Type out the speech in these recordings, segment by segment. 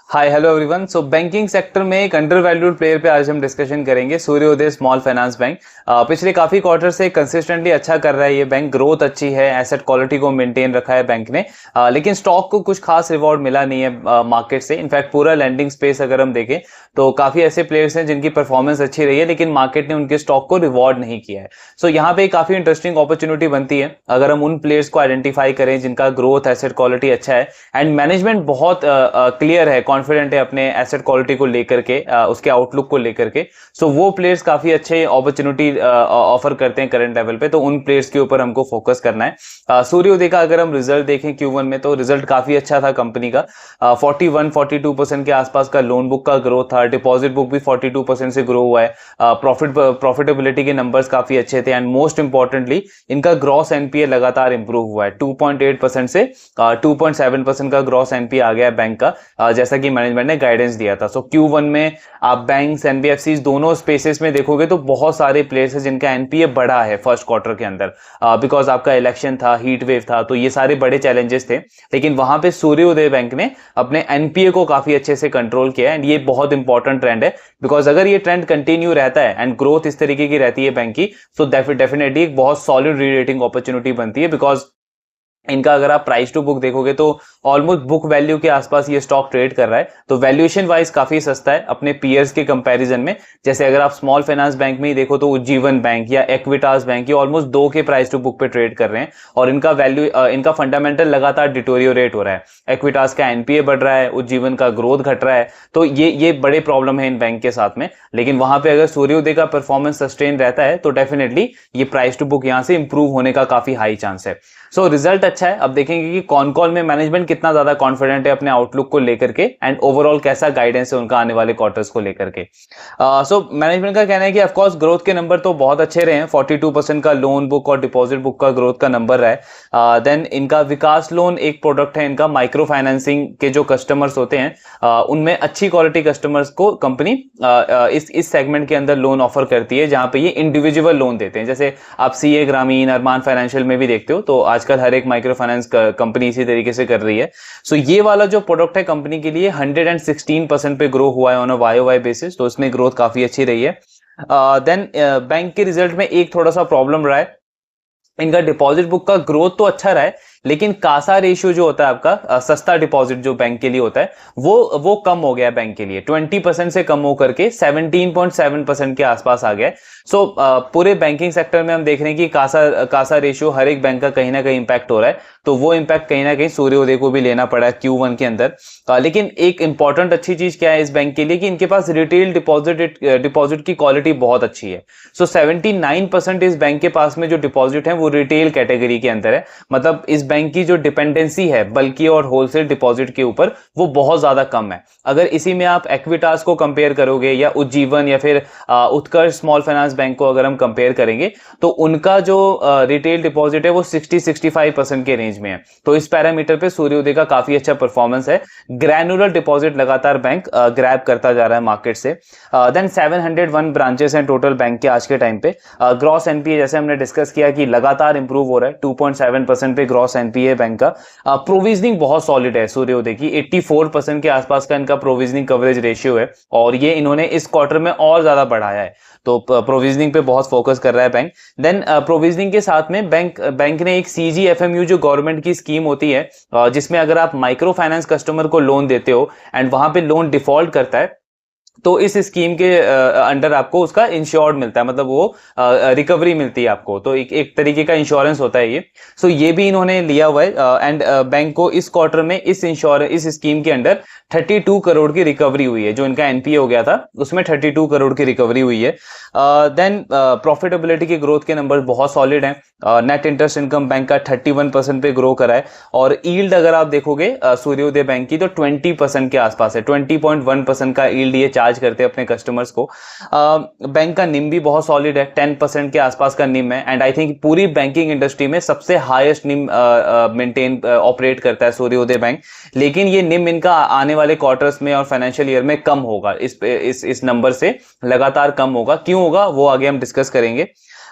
Hi hello everyone. सो banking sector में एक under valued player पे आज हम डिस्कशन करेंगे, सूर्योदय स्मॉल फाइनेंस बैंक। पिछले काफी क्वार्टर से कंसिस्टेंटली अच्छा कर रहा है ये बैंक, ग्रोथ अच्छी है, एसेट क्वालिटी को मेंटेन रखा है बैंक ने। लेकिन स्टॉक को कुछ खास रिवॉर्ड मिला नहीं है मार्केट से। इनफैक्ट पूरा लैंडिंग स्पेस अगर हम देखें तो काफी ऐसे प्लेयर्स हैं जिनकी परफॉर्मेंस अच्छी रही है, लेकिन मार्केट ने उनके स्टॉक को रिवॉर्ड नहीं किया है। सो यहाँ पे काफी इंटरेस्टिंग अपॉर्चुनिटी बनती है अगर हम उन प्लेयर्स को आइडेंटिफाई करें जिनका ग्रोथ एसेट क्वालिटी अच्छा है एंड मैनेजमेंट बहुत क्लियर है, कॉन्फिडेंट है अपने एसेट क्वालिटी को लेकर के, उसके आउटलुक को लेकर के। सो वो प्लेयर्स काफी अच्छे अपॉर्चुनिटी ऑफर करते हैं करंट लेवल पे, तो उन प्लेयर्स के ऊपर हमको फोकस करना है। सूर्योदय का अगर हम रिजल्ट देखें Q1 में, तो रिजल्ट काफी अच्छा था कंपनी का। 41-42% के आसपास का लोन बुक का ग्रोथ था, डिपॉजिट बुक भी 42% से ग्रो हुआ है। प्रॉफिटेबिलिटी के नंबर्स काफी अच्छे थे एंड मोस्ट इंपॉर्टेंटली इनका ग्रॉस एनपीए लगातार इंप्रूव हुआ है। 2.8% से 2.7% का ग्रॉस एनपीए आ गया है बैंक का, जैसा कि मैनेजमेंट ने गाइडेंस दिया था। सो Q1 में आप बैंक्स एनबीएफसीज दोनों स्पेसेस में देखोगे तो बहुत सारे प्लेयर्स हैं जिनका एनपीए बढ़ा है फर्स्ट क्वार्टर के अंदर, बिकॉज आपका इलेक्शन था, हीट वेव था, तो ये सारे बड़े चैलेंजेस थे। लेकिन वहां पे सूर्योदय बैंक ने अपने एनपीए को काफी अच्छे से कंट्रोल किया है एंड ये बहुत इंपॉर्टेंट ट्रेंड है, बिकॉज अगर ये ट्रेंड कंटिन्यू रहता है एंड ग्रोथ इस तरीके की रहती है बैंक की, सो डेफिनेटली एक बहुत सॉलिड री रेटिंग अपॉर्चुनिटी बनती है। बिकॉज इनका अगर आप प्राइस टू बुक देखोगे तो ऑलमोस्ट बुक वैल्यू के आसपास ये स्टॉक ट्रेड कर रहा है, तो वैल्यूएशन वाइज काफी सस्ता है अपने पीयर्स के कंपैरिजन में। जैसे अगर आप स्मॉल फाइनेंस बैंक में ही देखो तो उज्जीवन बैंक या इक्विटास बैंक ये ऑलमोस्ट 2 के प्राइस टू बुक पे ट्रेड कर रहे हैं और इनका वैल्यू इनका फंडामेंटल लगातार डिटोरियोरेट हो रहा है। इक्विटास का एनपीए बढ़ रहा है, उज्जीवन का ग्रोथ घट रहा है, तो ये बड़े प्रॉब्लम है इन बैंक के साथ में। लेकिन वहां पे अगर सूर्योदय का परफॉर्मेंस सस्टेन रहता है तो डेफिनेटली ये प्राइस टू बुक यहां से इंप्रूव होने का काफी हाई चांस है। सो रिजल्ट अच्छा है। अब देखेंगे कि कौन कॉल में मैनेजमेंट कितना ज्यादा कॉन्फिडेंट है अपने आउटलुक को लेकर के एंड ओवरऑल कैसा गाइडेंस है उनका आने वाले क्वार्टर्स को लेकर के। सो मैनेजमेंट का कहना है कि ऑफकोर्स ग्रोथ के नंबर तो बहुत अच्छे रहे हैं, 42% का लोन बुक और डिपॉजिट बुक का ग्रोथ का नंबर रहा है। देन इनका विकास लोन एक प्रोडक्ट है इनका, माइक्रो फाइनेंसिंग के जो कस्टमर्स होते हैं उनमें अच्छी क्वालिटी कस्टमर्स को कंपनी इस सेगमेंट के अंदर लोन ऑफर करती है, जहां पे ये इंडिविजुअल लोन देते हैं। जैसे आप सीए ग्रामीण, अरमान फाइनेंशियल में भी देखते हो, तो आजकल हर एक माइक्रो फाइनेंस कंपनी इसी तरीके से कर रही है। सो ये वाला जो प्रोडक्ट है कंपनी के लिए 116% पे ग्रो हुआ है ऑन अ वाई बेसिस, तो इसमें ग्रोथ काफी अच्छी रही है। देन बैंक के रिजल्ट में एक थोड़ा सा प्रॉब्लम रहा है, इनका डिपॉजिट बुक का ग्रोथ तो अच्छा रहा है लेकिन कासा रेशियो जो होता है आपका, सस्ता डिपॉजिट जो बैंक के लिए होता है वो कम हो गया है बैंक के लिए, 20% से कम होकर के 17.7% के आसपास आ गया है। सो पूरे बैंकिंग सेक्टर में हम देख रहे हैं कि कासा रेशियो हर एक बैंक का कहीं ना कहीं इंपैक्ट हो रहा है, तो वो इंपैक्ट कहीं ना कहीं सूर्योदय को भी लेना पड़ा है Q1 के अंदर। लेकिन एक इंपॉर्टेंट अच्छी चीज क्या है इस बैंक के लिए कि इनके पास रिटेल डिपॉजिट की क्वालिटी बहुत अच्छी है। सो 79% इस बैंक के पास में जो डिपॉजिट है वो रिटेल कैटेगरी के अंदर है। मतलब इस बैंक की जो डिपेंडेंसी है बल्कि और होलसेल डिपॉजिट के ऊपर वो बहुत ज्यादा कम है। अगर इसी में आप इक्विटास को कंपेयर करोगे या उज्जीवन या फिर उत्कर्ष स्मॉल फाइनेंस बैंक को अगर हम कंपेयर करेंगे तो उनका जो रिटेल डिपॉजिट है वो 60-65% के रेंज में है। तो इस पैरामीटर पे सूर्योदय का काफी अच्छा परफॉर्मेंस है। ग्रैनुलर डिपॉजिट लगातार बैंक ग्रैब करता जा रहा है मार्केट से। देन 701 ब्रांचेस हैं टोटल बैंक के आज के टाइम पे। ग्रॉस एनपीए जैसे हमने डिस्कस किया कि लगातार इंप्रूव हो रहा है, 2.7% पे ग्रॉस एनपीए बैंक का। प्रोविजनिंग बहुत सॉलिड है सूर्योदय की, 84% के आसपास का इनका प्रोविजनिंग कवरेज रेशियो है और ये इन्होंने इस क्वार्टर में और ज्यादा बढ़ाया है, तो प्रोविजनिंग पे बहुत फोकस कर रहा है बैंक। देन प्रोविजनिंग के साथ में बैंक ने एक CGFMU जो गवर्नमेंट की स्कीम होती है, जिसमें अगर आप माइक्रो फाइनेंस कस्टमर को लोन देते हो एंड वहां पे लोन डिफॉल्ट करता है तो इस स्कीम के अंडर आपको उसका इंश्योर्ड मिलता है, मतलब वो रिकवरी मिलती है आपको, तो एक तरीके का इंश्योरेंस होता है ये। सो ये भी इन्होंने लिया हुआ है एंड बैंक को इस क्वार्टर में इस स्कीम के अंडर 32 करोड़ की रिकवरी हुई है। जो इनका एनपीए हो गया था उसमें 32 करोड़ की रिकवरी हुई है। देन प्रॉफिटेबिलिटी की ग्रोथ के नंबर बहुत सॉलिड हैं। नेट इंटरेस्ट इनकम बैंक का 31% पे ग्रो करा है और ईल्ड अगर आप देखोगे सूर्योदय बैंक की तो 20% के आसपास है, 20.1% का ईल्ड ये चार्ज करते हैं अपने कस्टमर्स को। बैंक का निम भी बहुत सॉलिड है, 10% के आसपास का निम है एंड आई थिंक पूरी बैंकिंग इंडस्ट्री में सबसे हाईएस्ट निम मेंटेन ऑपरेट करता है सूर्योदय बैंक। लेकिन ये निम इनका आने वाले क्वार्टर्स में और फाइनेंशियल ईयर में कम होगा, इस नंबर से लगातार कम होगा। क्यों होगा वो आगे हम डिस्कस करेंगे।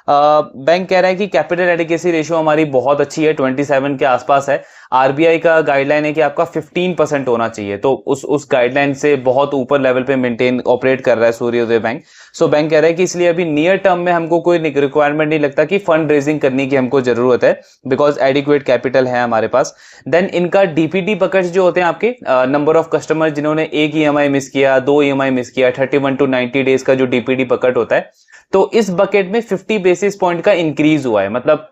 बैंक कह रहा है कि कैपिटल एडिक्वेसी रेशियो हमारी बहुत अच्छी है, 27 के आसपास है। आरबीआई का गाइडलाइन है कि आपका 15% होना चाहिए, तो उस गाइडलाइन से बहुत ऊपर लेवल पे मेंटेन ऑपरेट कर रहा है सूर्योदय बैंक। सो बैंक कह रहा है कि इसलिए अभी नियर टर्म में हमको कोई रिक्वायरमेंट नहीं लगता कि फंड रेजिंग करने की हमको जरूरत है, बिकॉज एडिक्वेट कैपिटल है हमारे पास। देन इनका डीपीडी बकेट्स जो होते हैं आपके, नंबर ऑफ कस्टमर जिन्होंने एक ईएमआई मिस किया, 2 ईएमआई मिस किया, 31 to 90 डेज का जो डीपीडी बकेट होता है, तो इस बकेट में 50 बेसिस पॉइंट का इंक्रीज हुआ है। मतलब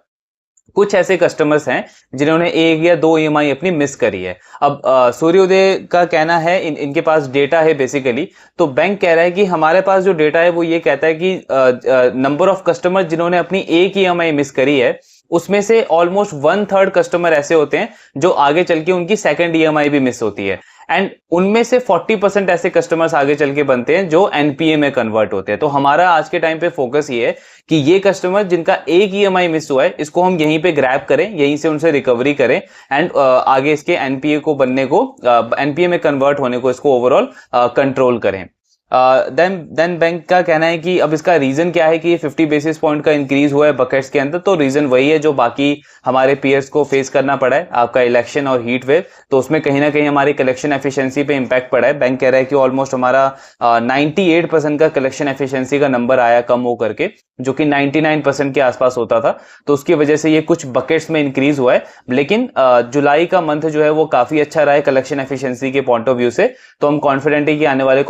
कुछ ऐसे कस्टमर्स हैं जिन्होंने एक या 2 ईएमआई अपनी मिस करी है। अब सूर्योदय का कहना है, इनके पास डेटा है बेसिकली, तो बैंक कह रहा है कि हमारे पास जो डेटा है वो ये कहता है कि नंबर ऑफ कस्टमर जिन्होंने अपनी एक ईएमआई मिस करी है, उसमें से ऑलमोस्ट 1/3 कस्टमर ऐसे होते हैं जो आगे चल के उनकी सेकंड ईएमआई भी मिस होती है, एंड उनमें से 40% ऐसे कस्टमर्स आगे चल के बनते हैं जो एनपीए में कन्वर्ट होते हैं। तो हमारा आज के टाइम पे फोकस ये है कि ये कस्टमर जिनका एक ईएमआई मिस हुआ है, इसको हम यहीं पे ग्रैब करें, यहीं से उनसे रिकवरी करें, एंड आगे इसके एनपीए को बनने को, एनपीए में कन्वर्ट होने को, इसको ओवरऑल कंट्रोल करें। देन बैंक का कहना है कि अब इसका रीजन क्या है कि ये 50 बेसिस पॉइंट का इंक्रीज हुआ है बकेट्स के अंदर, तो रीजन वही है जो बाकी हमारे पीयर्स को फेस करना पड़ा है, आपका इलेक्शन और हीट वेव, तो उसमें कहीं ना कहीं हमारी कलेक्शन एफिशिएंसी पे इंपैक्ट पड़ा है। बैंक कह रहा है कि ऑलमोस्ट हमारा 98% का कलेक्शन एफिशिएंसी का नंबर आया कम हो करके, जो कि 99% के आसपास होता था, तो उसकी वजह से ये कुछ बकेट्स में इंक्रीज हुआ है। लेकिन जुलाई का मंथ जो है वो काफी अच्छा रहा है कलेक्शन एफिशिएंसी के पॉइंट ऑफ व्यू से, तो हम कॉन्फिडेंट है कि आने वाले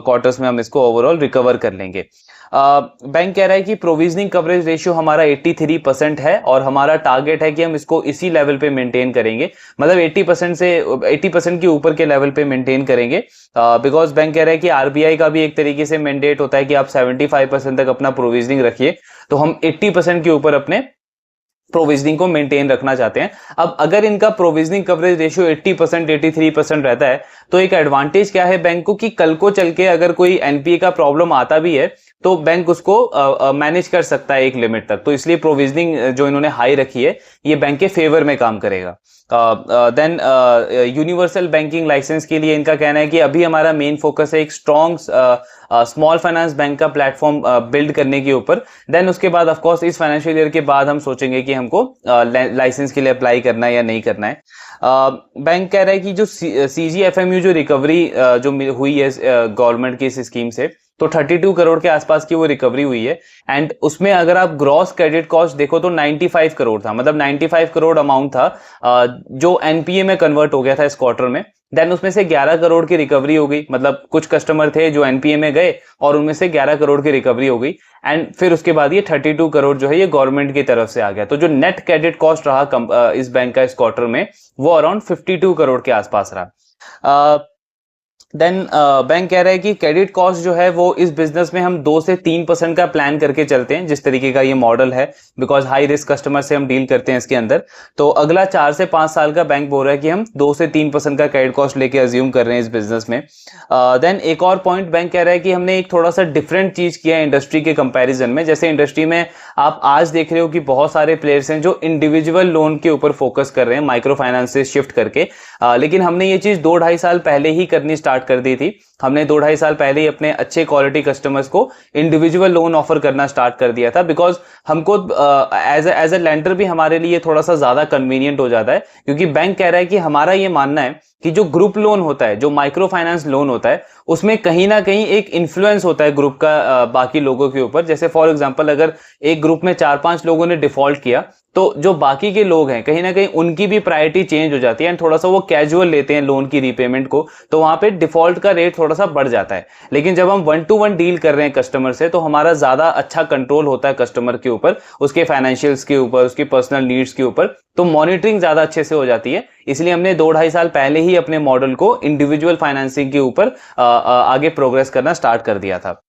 क्वार्टर्स में हम इसको ओवरऑल रिकवर कर लेंगे। बैंक कह रहा है कि प्रोविजनिंग कवरेज रेशियो हमारा 83% है और हमारा टारगेट है कि हम इसको इसी लेवल पे मेंटेन करेंगे, मतलब 80% के ऊपर के लेवल पे मेंटेन करेंगे, बिकॉज बैंक कह रहा है कि आरबीआई का भी एक तरीके से मैंडेट होता है कि आप 75% तक अपना प्रोविजनिंग रखिए, तो हम 80% के ऊपर अपने प्रोविजनिंग को मेंटेन रखना चाहते हैं। अब अगर इनका प्रोविजनिंग कवरेज रेशियो 80% 83% रहता है, तो एक एडवांटेज क्या है बैंक को कि कल को चल के अगर कोई एनपीए का प्रॉब्लम आता भी है तो बैंक उसको मैनेज कर सकता है एक लिमिट तक, तो इसलिए प्रोविजनिंग जो इन्होंने हाई रखी है ये बैंक के फेवर में काम करेगा। देन यूनिवर्सल बैंकिंग लाइसेंस के लिए इनका कहना है कि अभी हमारा मेन फोकस है एक स्ट्रॉन्ग स्मॉल फाइनेंस बैंक का प्लेटफॉर्म बिल्ड करने के ऊपर। देन उसके बाद ऑफ कोर्स इस फाइनेंशियल ईयर के बाद हम सोचेंगे कि हमको लाइसेंस के लिए अप्लाई करना है या नहीं करना है। बैंक कह रहा है कि जो सीजीएफएमयू जो रिकवरी जो हुई है गवर्नमेंट की इस स्कीम से, तो 32 करोड़ के आसपास की वो रिकवरी हुई है, एंड उसमें अगर आप ग्रॉस क्रेडिट कॉस्ट देखो तो 95 करोड़ था, मतलब 95 करोड़ अमाउंट था जो एनपीए में कन्वर्ट हो गया था इस क्वार्टर में। देन उसमें से 11 करोड़ की रिकवरी हो गई, मतलब कुछ कस्टमर थे जो एनपीए में गए और उनमें से 11 करोड़ की रिकवरी हो गई, एंड फिर उसके बाद ये 32 करोड़ जो है ये गवर्नमेंट की तरफ से आ गया। तो जो नेट क्रेडिट कॉस्ट रहा इस बैंक का इस क्वार्टर में वो अराउंड 52 करोड़ के आसपास रहा। देन बैंक कह रहा है कि क्रेडिट कॉस्ट जो है वो इस बिजनेस में हम 2 से 3% का प्लान करके चलते हैं, जिस तरीके का ये मॉडल है, बिकॉज हाई रिस्क कस्टमर से हम डील करते हैं इसके अंदर। तो अगला 4 से 5 साल का बैंक बोल रहा है कि हम 2 से 3% का क्रेडिट कॉस्ट लेके अज्यूम कर रहे हैं इस बिजनेस में। देन एक और पॉइंट बैंक कह रहा है कि हमने एक थोड़ा सा डिफरेंट चीज किया है इंडस्ट्री के कंपेरिजन में। जैसे इंडस्ट्री में आप आज देख रहे हो कि बहुत सारे प्लेयर्स हैं जो इंडिविजुअल लोन के ऊपर फोकस कर रहे हैं, माइक्रो फाइनेंस से शिफ्ट करके, लेकिन हमने ये चीज 2-2.5 साल पहले ही करनी स्टार्ट कर दी थी। हमने 2-2.5 साल पहले ही अपने अच्छे क्वालिटी कस्टमर्स को इंडिविजुअल लोन ऑफर करना स्टार्ट कर दिया था, बिकॉज हमको एज ए लेंडर भी हमारे लिए थोड़ा सा ज्यादा कन्वीनियंट हो जाता है, क्योंकि बैंक कह रहा है कि हमारा ये मानना है कि जो ग्रुप लोन होता है, जो माइक्रो फाइनेंस लोन होता है, उसमें कहीं ना कहीं एक इन्फ्लुएंस होता है ग्रुप का बाकी लोगों के ऊपर। जैसे फॉर एग्जांपल अगर एक ग्रुप में 4-5 लोगों ने डिफॉल्ट किया तो जो बाकी के लोग हैं कहीं ना कहीं उनकी भी प्रायोरिटी चेंज हो जाती है, एंड थोड़ा सा वो कैजुअल लेते हैं लोन की रीपेमेंट को, तो वहां पे डिफॉल्ट का रेट थोड़ा सा बढ़ जाता है। लेकिन जब हम 1-to-1 डील कर रहे हैं कस्टमर से, तो हमारा ज्यादा अच्छा कंट्रोल होता है कस्टमर के ऊपर, उसके फाइनेंशियल्स के ऊपर, उसकी पर्सनल नीड्स के ऊपर, तो मॉनिटरिंग ज्यादा अच्छे से हो जाती है। इसलिए हमने 2-2.5 साल पहले ही अपने मॉडल को इंडिविजुअल फाइनेंसिंग के ऊपर आगे प्रोग्रेस करना स्टार्ट कर दिया था।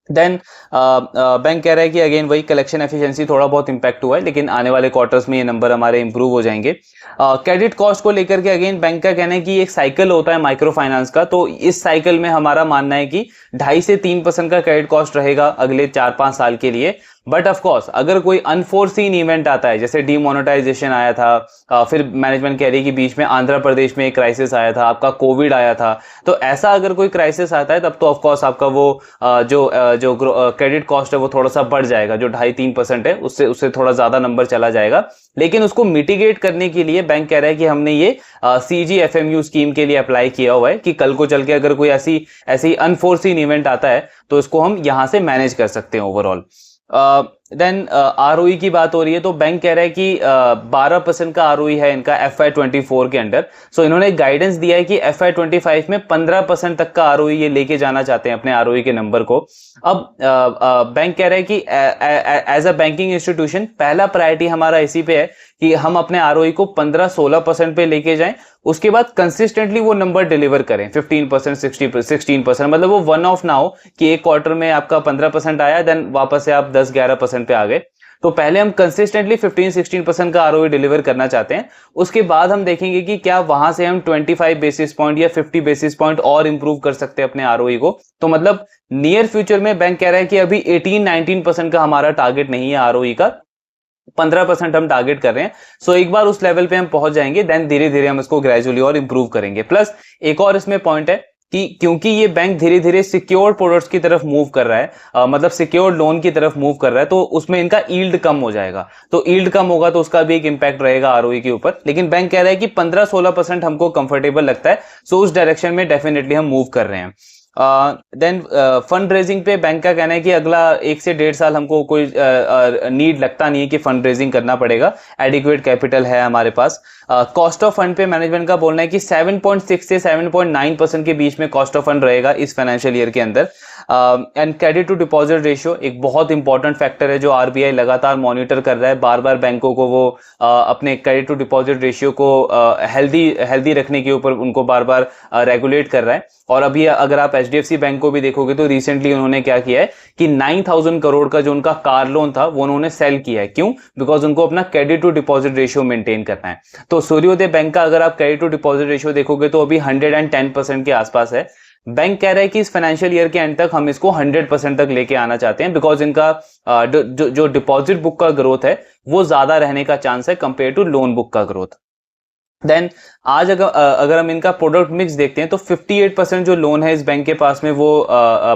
देन बैंक कह रहा है कि अगेन वही कलेक्शन एफिशिएंसी थोड़ा बहुत इंपैक्ट हुआ है, लेकिन आने वाले क्वार्टर्स में ये नंबर हमारे इंप्रूव हो जाएंगे। क्रेडिट कॉस्ट को लेकर के अगेन बैंक का कहना है कि एक साइकिल होता है माइक्रो फाइनेंस का, तो इस साइकिल में हमारा मानना है कि 2.5 से 3% का क्रेडिट कॉस्ट रहेगा अगले 4-5 साल के लिए। बट ऑफ कोर्स अगर कोई अनफोर्सीन इवेंट आता है, जैसे डीमोनेटाइजेशन आया था, फिर मैनेजमेंट कह रही है कि बीच में आंध्र प्रदेश में एक क्राइसिस आया था, आपका कोविड आया था, तो ऐसा अगर कोई क्राइसिस आता है तब तो ऑफ कोर्स आपका वो जो क्रेडिट कॉस्ट है वो थोड़ा सा बढ़ जाएगा, जो 2.5-3% है उससे उससे थोड़ा ज्यादा नंबर चला जाएगा। लेकिन उसको मिटिगेट करने के लिए बैंक कह रहा है कि हमने ये CGFMU स्कीम के लिए अप्लाई किया हुआ है कि कल को चल के अगर कोई ऐसी अनफोर्सीन इवेंट आता है तो इसको हम यहां से मैनेज कर सकते हैं ओवरऑल। देन ROE की बात हो रही है, तो बैंक कह रहा है कि 12% का ROE है इनका FY24 के अंडर। सो इन्होंने गाइडेंस दिया है कि FY25 में 15% तक का ROE ये लेके जाना चाहते हैं अपने ROE के नंबर को। अब बैंक कह रहा है कि एज अ बैंकिंग इंस्टीट्यूशन पहला प्रायोरिटी हमारा इसी पे है कि हम अपने ROE को 15-16% पे लेके जाएं, उसके बाद कंसिस्टेंटली वो नंबर डिलीवर करें 15%, 16%, मतलब वो वन ऑफ ना हो कि एक क्वार्टर में आपका 15% आया देन वापस से आप 10-11% पे आ गए। तो पहले हम कंसिस्टेंटली 15-16% का ROE डिलीवर करना चाहते हैं, उसके बाद हम देखेंगे कि क्या वहां से हम 25 बेसिस पॉइंट या 50 बेसिस पॉइंट और इंप्रूव कर सकते हैं अपने ROE को। तो मतलब नियर फ्यूचर में बैंक कह रहा है कि अभी 18-19% का हमारा टारगेट नहीं है ROE का, 15% हम टारगेट कर रहे हैं। सो एक बार उस लेवल पे हम पहुंच जाएंगे देन धीरे धीरे हम इसको ग्रेजुअली और इंप्रूव करेंगे। प्लस एक और इसमें पॉइंट है कि क्योंकि ये बैंक धीरे धीरे सिक्योर्ड प्रोडक्ट्स की तरफ मूव कर रहा है, मतलब सिक्योर्ड लोन की तरफ मूव कर रहा है, तो उसमें इनका यील्ड कम हो जाएगा। तो यील्ड कम होगा तो उसका भी एक इंपैक्ट रहेगा ROE के ऊपर। लेकिन बैंक कह रहा है कि 15-16% हमको कंफर्टेबल लगता है, सो उस डायरेक्शन में डेफिनेटली हम मूव कर रहे हैं। देन फंड रेजिंग पे बैंक का कहना है कि अगला 1 से 1.5 साल हमको कोई नीड लगता नहीं है कि फंड रेजिंग करना पड़ेगा, एडिक्वेट कैपिटल है हमारे पास। कॉस्ट ऑफ फंड पे मैनेजमेंट का बोलना है कि 7.6 से 7.9% के बीच में कॉस्ट ऑफ फंड रहेगा इस फाइनेंशियल ईयर के अंदर। And credit to deposit ratio एक बहुत इंपॉर्टेंट फैक्टर है जो RBI लगातार मॉनिटर कर रहा है, बार बार बैंकों को वो अपने क्रेडिट टू डिपॉजिट रेशियो को हेल्दी रखने के ऊपर उनको बार बार रेगुलेट कर रहा है। और अभी अगर आप HDFC बैंक को भी देखोगे तो रिसेंटली उन्होंने क्या किया है कि 9,000 करोड़ का जो उनका कार लोन था वो उन्होंने सेल किया है। क्यों? बिकॉज उनको अपना credit to deposit ratio maintain करना है। तो सूर्योदय बैंक का अगर आप क्रेडिट टू डिपॉजिट रेशियो देखोगे तो अभी 110% के आसपास है। बैंक कह रहा है कि इस फाइनेंशियल ईयर के एंड तक हम इसको 100% तक लेके आना चाहते हैं, बिकॉज इनका जो डिपॉजिट बुक का ग्रोथ है वो ज्यादा रहने का चांस है कंपेयर टू लोन बुक का ग्रोथ। देन आज अगर हम इनका प्रोडक्ट मिक्स देखते हैं तो 58% जो लोन है इस बैंक के पास में वो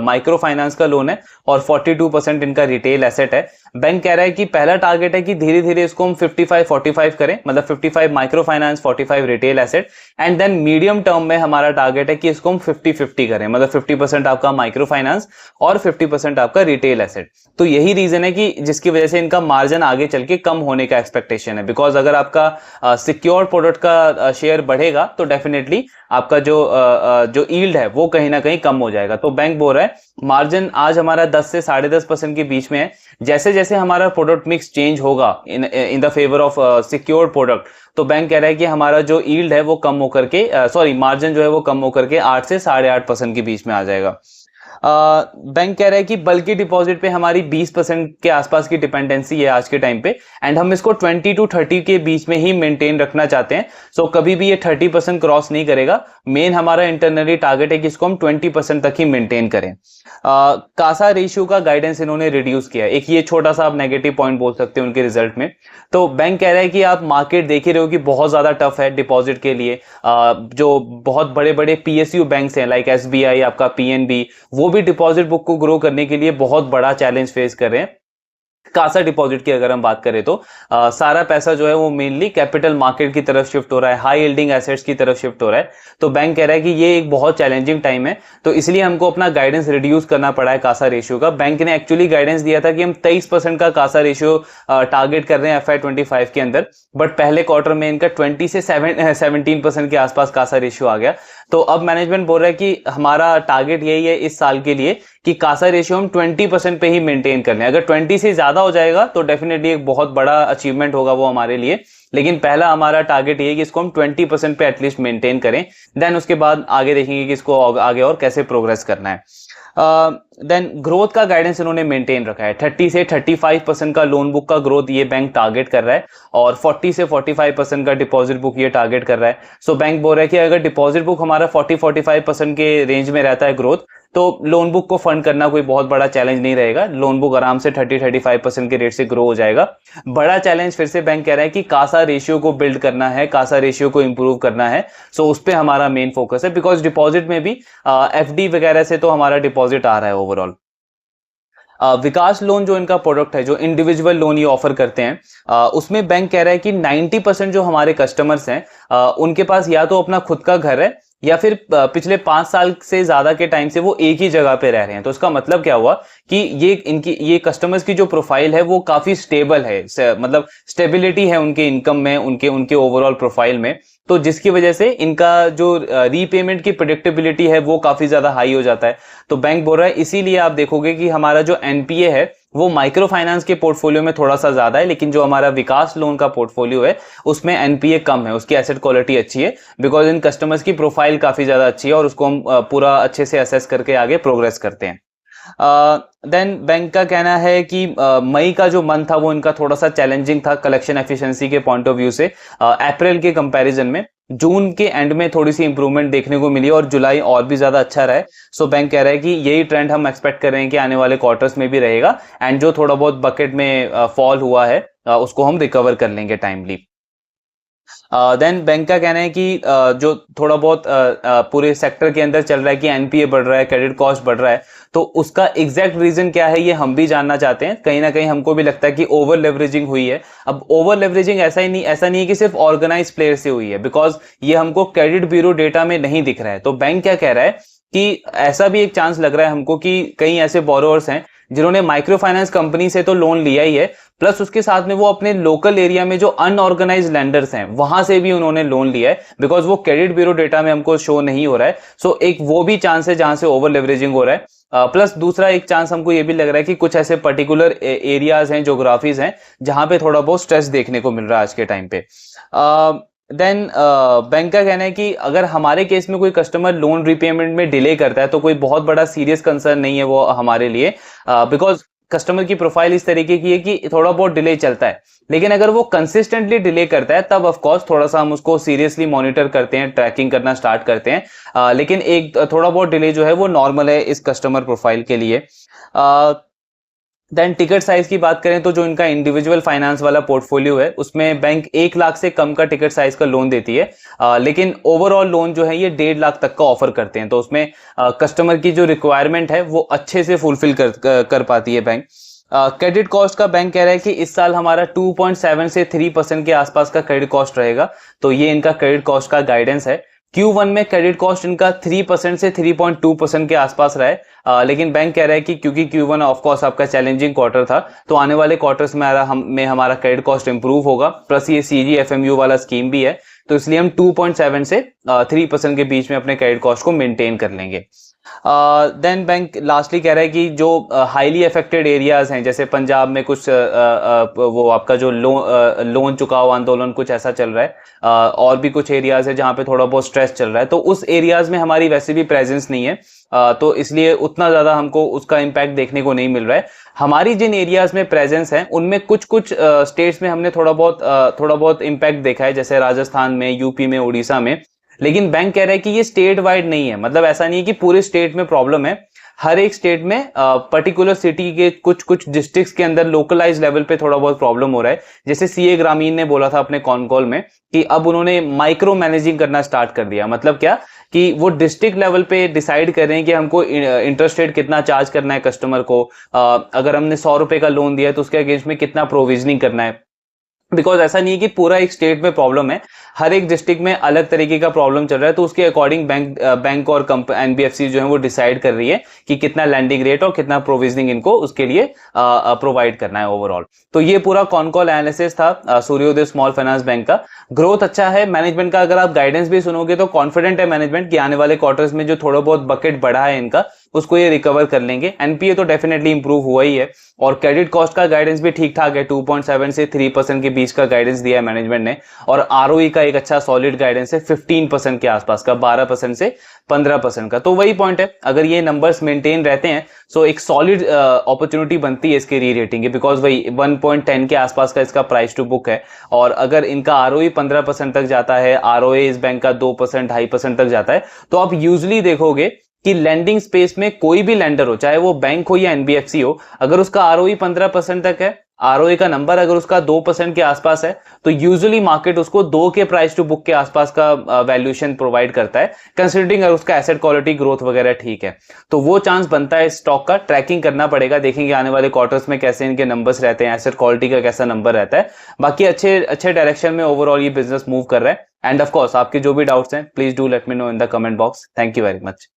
माइक्रो फाइनेंस का लोन है और 42% इनका रिटेल एसेट है। बैंक कह रहा है कि पहला टारगेट है कि धीरे धीरे इसको हम 55-45 करें, मतलब 55 microfinance, 45 retail asset. And then medium term में हमारा टारगेट है कि इसको हम 50-50 करें, मतलब 50% आपका माइक्रो फाइनेंस और 50% आपका रिटेल एसेट। तो यही रीजन है कि जिसकी वजह से इनका मार्जिन आगे चल के कम होने का एक्सपेक्टेशन है, बिकॉज अगर आपका सिक्योर प्रोडक्ट का शेयर बढ़ेगा तो डेफिनेटली आपका जो यील्ड है वो कहीं ना कहीं कम हो जाएगा। तो बैंक बोल रहा है मार्जिन आज हमारा 10 से 10.5% के बीच में है। जैसे जैसे हमारा प्रोडक्ट मिक्स चेंज होगा in the favour of secured product, तो बैंक कह रहा है कि हमारा जो यील्ड है वो कम होकर के मार्जिन जो है वो कम होकर के 8 से 8.5% के बीच में आ जाएगा। बैंक कह रहा है कि बल्कि डिपॉजिट पे हमारी 20% के आसपास की डिपेंडेंसी है आज के टाइम पे, एंड हम इसको 20 to 30 के बीच में ही मेंटेन रखना चाहते हैं। सो कभी भी ये 30% क्रॉस नहीं करेगा। मेन हमारा इंटरनली टारगेट है कि इसको हम 20% तक ही मेंटेन करें। कासा रेशियो का गाइडेंस इन्होंने रिड्यूस किया है, एक ये छोटा सा आप नेगेटिव पॉइंट बोल सकते हैं उनके रिजल्ट में। तो बैंक कह रहा है कि आप मार्केट देख ही रहे हो कि बहुत ज्यादा टफ है डिपॉजिट के लिए। जो बहुत बड़े बड़े PSU बैंक्स हैं लाइक SBI, आपका PNB, वो भी डिपॉजिट बुक को ग्रो करने के लिए बहुत बड़ा चैलेंज फेस कर रहे हैं। कासा डिपॉजिट की अगर हम बात करें तो सारा पैसा जो है वो मेनली कैपिटल मार्केट की तरफ शिफ्ट हो रहा है, हाई यील्डिंग एसेट्स की तरफ शिफ्ट हो रहा है। तो बैंक कह रहा है कि ये एक बहुत चैलेंजिंग टाइम है, तो इसलिए हमको अपना गाइडेंस रिड्यूस करना पड़ा है कासा रेशियो का। बैंक ने एक्चुअली गाइडेंस दिया था कि हम 23% का कासा रेशियो टारगेट कर रहे हैं FY25 के अंदर, बट पहले क्वार्टर में इनका 20 से 17% के आसपास कासा रेशियो आ गया। तो अब मैनेजमेंट बोल रहा है कि हमारा टारगेट यही है इस साल के लिए कि कासा रेशियो हम 20% पे ही मेंटेन कर लें। अगर 20 से ज्यादा हो जाएगा तो डेफिनेटली एक बहुत बड़ा अचीवमेंट होगा वो हमारे लिए, लेकिन पहला हमारा टारगेट ये है कि इसको हम 20% पे एटलीस्ट मेंटेन करें। देन उसके बाद आगे देखेंगे कि इसको आगे और कैसे प्रोग्रेस करना है। देन ग्रोथ का गाइडेंस इन्होंने मेंटेन रखा है, 30 से 35% का लोन बुक का ग्रोथ ये बैंक टारगेट कर रहा है और 40 से 45% का डिपॉजिट बुक ये टारगेट कर रहा है। सो बैंक बोल रहा है कि अगर डिपॉजिट बुक हमारा 40-45% के रेंज में रहता है ग्रोथ, तो लोन बुक को फंड करना कोई बहुत बड़ा चैलेंज नहीं रहेगा। लोन बुक आराम से 30-35% के रेट से ग्रो हो जाएगा। बड़ा चैलेंज फिर से बैंक कह रहा है कि कासा रेशियो को बिल्ड करना है, कासा रेशियो को इंप्रूव करना है। सो उस पर हमारा मेन फोकस है, बिकॉज डिपॉजिट में भी एफडी वगैरह से तो हमारा डिपॉजिट आ रहा है ओवरऑल। विकास लोन जो इनका प्रोडक्ट है, जो इंडिविजुअल लोन ये ऑफर करते हैं, उसमें बैंक कह रहा है कि 90% जो हमारे कस्टमर्स हैं उनके पास या तो अपना खुद का घर है या फिर पिछले 5 साल से ज्यादा के टाइम से वो एक ही जगह पे रह रहे हैं। तो इसका मतलब क्या हुआ कि ये कस्टमर्स की जो प्रोफाइल है वो काफी स्टेबल है, मतलब स्टेबिलिटी है उनके इनकम में, उनके ओवरऑल प्रोफाइल में। तो जिसकी वजह से इनका जो रीपेमेंट की प्रेडिक्टेबिलिटी है वो काफी ज्यादा हाई हो जाता है। तो बैंक बोल रहा है, इसीलिए आप देखोगे कि हमारा जो एनपीए है वो माइक्रो फाइनेंस के पोर्टफोलियो में थोड़ा सा ज्यादा है, लेकिन जो हमारा विकास लोन का पोर्टफोलियो है उसमें एनपीए कम है, उसकी एसेट क्वालिटी अच्छी है, बिकॉज इन कस्टमर्स की प्रोफाइल काफी ज्यादा अच्छी है और उसको हम पूरा अच्छे से असेस करके आगे प्रोग्रेस करते हैं। देन बैंक का कहना है कि मई का जो मंथ था वो इनका थोड़ा सा चैलेंजिंग था कलेक्शन एफिशिएंसी के पॉइंट ऑफ व्यू से। अप्रैल के कंपैरिजन में जून के एंड में थोड़ी सी इंप्रूवमेंट देखने को मिली और जुलाई और भी ज्यादा अच्छा रहा है। सो बैंक कह रहा है कि यही ट्रेंड हम एक्सपेक्ट कर रहे हैं कि आने वाले क्वार्टर्स में भी रहेगा, एंड जो थोड़ा बहुत बकेट में फॉल हुआ है उसको हम रिकवर कर लेंगे टाइमली। देन बैंक का कहना है कि जो थोड़ा बहुत पूरे सेक्टर के अंदर चल रहा है कि एनपीए बढ़ रहा है, क्रेडिट कॉस्ट बढ़ रहा है, तो उसका एग्जैक्ट रीजन क्या है ये हम भी जानना चाहते हैं। कहीं ना कहीं हमको भी लगता है कि ओवर लेवरेजिंग हुई है। अब ओवर लेवरेजिंग ऐसा नहीं है कि सिर्फ ऑर्गेनाइज प्लेयर से हुई है, बिकॉज ये हमको क्रेडिट ब्यूरो डेटा में नहीं दिख रहा है। तो बैंक क्या कह रहा है कि ऐसा भी एक चांस लग रहा है हमको कि कई ऐसे बोरोवर्स हैं जिन्होंने माइक्रो फाइनेंस कंपनी से तो लोन लिया ही है, प्लस उसके साथ में वो अपने लोकल एरिया में जो अनऑर्गेनाइज्ड लेंडर्स हैं वहां से भी उन्होंने लोन लिया है, बिकॉज वो क्रेडिट ब्यूरो डेटा में हमको शो नहीं हो रहा है। सो एक वो भी चांस है जहां से ओवर लेवरेजिंग हो रहा है। प्लस दूसरा एक चांस हमको ये भी लग रहा है कि कुछ ऐसे पर्टिकुलर एरियाज हैं, ज्योग्राफीज हैं, जहां पे थोड़ा बहुत स्ट्रेस देखने को मिल रहा है आज के टाइम पे। देन बैंक का कहना है कि अगर हमारे केस में कोई कस्टमर लोन रिपेमेंट में डिले करता है तो कोई बहुत बड़ा सीरियस कंसर्न नहीं है वो हमारे लिए, बिकॉज कस्टमर की प्रोफाइल इस तरीके की है कि थोड़ा बहुत डिले चलता है। लेकिन अगर वो कंसिस्टेंटली डिले करता है तब ऑफ कोर्स थोड़ा सा हम उसको सीरियसली मॉनिटर करते हैं, ट्रैकिंग करना स्टार्ट करते हैं। लेकिन एक थोड़ा बहुत डिले जो है वो नॉर्मल है इस कस्टमर प्रोफाइल के लिए। देन टिकट साइज की बात करें तो जो इनका इंडिविजुअल फाइनेंस वाला पोर्टफोलियो है उसमें बैंक 1 लाख से कम का टिकट साइज का लोन देती है, लेकिन ओवरऑल लोन जो है ये 1.5 लाख तक का ऑफर करते हैं। तो उसमें कस्टमर की जो रिक्वायरमेंट है वो अच्छे से फुलफिल कर पाती है बैंक। क्रेडिट कॉस्ट का बैंक कह रहा है कि इस साल हमारा 2.7 से 3% के आसपास का क्रेडिट कॉस्ट रहेगा। तो ये इनका क्रेडिट कॉस्ट का गाइडेंस है। Q1 में क्रेडिट कॉस्ट इनका 3% से 3.2% के आसपास रहा है, लेकिन बैंक कह रहा है कि क्योंकि Q1 ऑफ कोर्स आपका चैलेंजिंग क्वार्टर था तो आने वाले क्वार्टर्स में हमारा क्रेडिट कॉस्ट इंप्रूव होगा, प्लस ये CGFMU वाला स्कीम भी है, तो इसलिए हम 2.7 से 3% के बीच में अपने क्रेडिट कॉस्ट को मेंटेन कर लेंगे। देन बैंक लास्टली कह रहा है कि जो हाईली अफेक्टेड एरियाज हैं, जैसे पंजाब में कुछ वो आपका जो लोन चुकाओ आंदोलन कुछ ऐसा चल रहा है, और भी कुछ एरियाज है जहां पे थोड़ा बहुत स्ट्रेस चल रहा है, तो उस एरियाज में हमारी वैसे भी प्रेजेंस नहीं है, तो इसलिए उतना ज्यादा हमको उसका इम्पैक्ट देखने को नहीं मिल रहा है। हमारी जिन एरियाज में प्रेजेंस है उनमें कुछ स्टेट्स में हमने थोड़ा बहुत इम्पैक्ट देखा है, जैसे राजस्थान में, यूपी में, उड़ीसा में। लेकिन बैंक कह रहा है कि ये स्टेट वाइड नहीं है, मतलब ऐसा नहीं है कि पूरे स्टेट में प्रॉब्लम है। हर एक स्टेट में पर्टिकुलर सिटी के कुछ डिस्ट्रिक्ट्स के अंदर लोकलाइज लेवल पे थोड़ा बहुत प्रॉब्लम हो रहा है। जैसे सीए ग्रामीण ने बोला था अपने कॉन कॉल में कि अब उन्होंने माइक्रो मैनेजिंग करना स्टार्ट कर दिया। मतलब क्या कि वो डिस्ट्रिक्ट लेवल पे डिसाइड कर रहे हैं कि हमको इंटरेस्ट रेट कितना चार्ज करना है कस्टमर को, अगर हमने 100 रुपए का लोन दिया है तो उसके अगेंस्ट में कितना प्रोविजनिंग करना है। बिकॉज ऐसा नहीं है कि पूरा एक स्टेट में प्रॉब्लम है, हर एक डिस्ट्रिक्ट में अलग तरीके का प्रॉब्लम चल रहा है, तो उसके अकॉर्डिंग बैंक और एनबीएफसी जो है वो डिसाइड कर रही है कि कितना लैंडिंग रेट और कितना प्रोविजनिंग इनको उसके लिए प्रोवाइड करना है ओवरऑल। तो ये पूरा कॉन कॉल एनालिसिस था सूर्योदय स्मॉल फाइनेंस बैंक का। ग्रोथ अच्छा है मैनेजमेंट का, अगर आप गाइडेंस भी सुनोगे तो कॉन्फिडेंट है मैनेजमेंट कि आने वाले क्वार्टर्स में जो थोड़ा बहुत बकेट बढ़ा है इनका उसको ये रिकवर कर लेंगे। एनपीए तो डेफिनेटली इंप्रूव हुआ ही है, और क्रेडिट कॉस्ट का गाइडेंस भी ठीक ठाक है, 2.7 से 3% के बीच का गाइडेंस दिया है मैनेजमेंट ने, और आरओई का एक अच्छा सॉलिड गाइडेंस है 15% के आसपास का, 12% से 15% का। तो वही पॉइंट है, अगर ये नंबर्स मेंटेन रहते हैं सो एक सॉलिड अपॉर्चुनिटी बनती है इसके री रेटिंग की, बिकॉज वही 1.10 के आसपास का इसका प्राइस टू बुक है, और अगर इनका आरओई 15% तक जाता है, आरओए इस बैंक का 2%, 2.5% तक जाता है, तो आप यूजली देखोगे कि लेंडिंग स्पेस में कोई भी लेंडर हो, चाहे वो बैंक हो या एनबीएफसी हो, अगर उसका आरओई 15% तक है, आरओई का नंबर अगर उसका 2% के आसपास है, तो यूजुअली मार्केट उसको 2 के प्राइस टू बुक के आसपास का वैल्यूएशन प्रोवाइड करता है, कंसिडरिंग अगर उसका एसेट क्वालिटी ग्रोथ वगैरह ठीक है। तो वो चांस बनता है स्टॉक का। ट्रैकिंग करना पड़ेगा, देखेंगे आने वाले क्वार्टर्स में कैसे इनके नंबर्स रहते हैं, एसेट क्वालिटी का कैसा नंबर रहता है। बाकी अच्छे डायरेक्शन में ओवरऑल ये बिजनेस मूव कर रहा है। एंड ऑफ कोर्स आपके जो भी डाउट्स हैं, please do let me know in the comment box. Thank you very much.